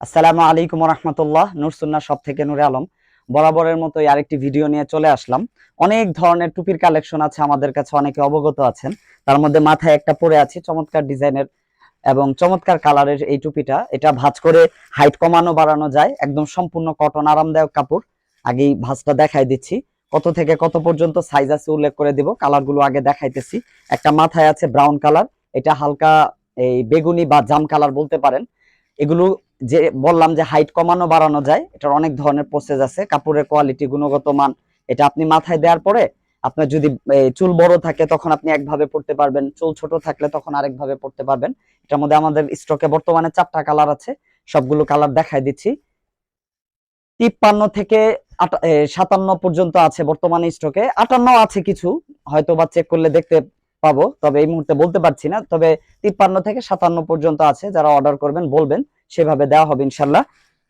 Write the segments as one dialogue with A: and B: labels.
A: আসসালামু আলাইকুম রহমতুল্লাহ। নূরসুন্না শপ থেকে নূরে আলম বরাবরের মতোই আরেকটি ভিডিও নিয়ে চলে আসলাম। অনেক ধরনের টুপির কালেকশন আছে আমাদের কাছে, অনেকে অবগত আছেন। তার মধ্যে মাথায় একটা পরে আছি চমৎকার ডিজাইনের এবং চমৎকার কালারের এই টুপিটা। এটা ভাঁজ করে হাইট কমানো বাড়ানো যায়, একদম সম্পূর্ণ কটন আরামদায়ক কাপড়। আগেই ভাঁজটা দেখাই দিচ্ছি, কত থেকে কত পর্যন্ত সাইজ আছে উল্লেখ করে দিব। কালারগুলো আগে দেখাইতেছি। একটা মাথায় আছে ব্রাউন কালার, এটা হালকা এই বেগুনি বা জাম কালার বলতে পারেন। এগুলো যে বললাম যে হাইট কমানো বাড়ানো যায়, এটার অনেক ধরনের প্রসেস আছে। কাপড়ের কোয়ালিটি, গুণগত মান, এটা আপনি মাথায় দেওয়ার পরে আপনার যদি চুল বড় থাকে তখন আপনি একভাবে পড়তে পারবেন, চুল ছোট থাকলে তখন আরেকভাবে পড়তে পারবেন। এটার মধ্যে আমাদের স্টকে বর্তমানে 4টা কালার আছে, সবগুলো কালার দেখাই দিচ্ছি। 53 থেকে 57 পর্যন্ত আছে বর্তমানে স্টকে, 58 আছে কিছু, হয়তো বা চেক করলে দেখতে পাবো, তবে এই মুহূর্তে বলতে পারছি না। তবে 53 থেকে 57 পর্যন্ত আছে, যারা অর্ডার করবেন বলবেন, সেভাবে দেওয়া হবে ইনশাল্লাহ।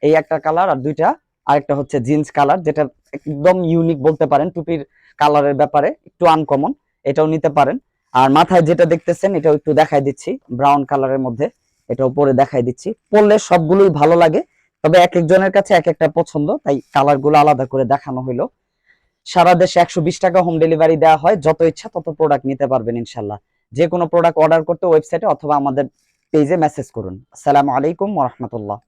A: এই একটা কালার আর দুইটা, আরেকটা হচ্ছে জিন্স কালার, যেটা একদম ইউনিক বলতে পারেন টুপির কালারের ব্যাপারে, একটু আনকমন, এটাও নিতে পারেন। আর মাথায় যেটা দেখতেছেন এটাও একটু দেখাই দিচ্ছি, ব্রাউন কালারের মধ্যে, এটাও পরে দেখাই দিচ্ছি। পরলে সবগুলোই ভালো লাগে, তবে এক একজনের কাছে এক একটা পছন্দ, তাই কালার গুলো আলাদা করে দেখানো হইলো। সারা দেশে 120 টাকা হোম ডেলিভারি দেওয়া হয়, যত ইচ্ছা তত প্রোডাক্ট নিতে পারবেন ইনশাল্লাহ। যে কোনো প্রোডাক্ট অর্ডার করতে ওয়েবসাইটে অথবা আমাদের পেজে মেসেজ করুন। আসসালামু আলাইকুম ওয়া রাহমাতুল্লাহ।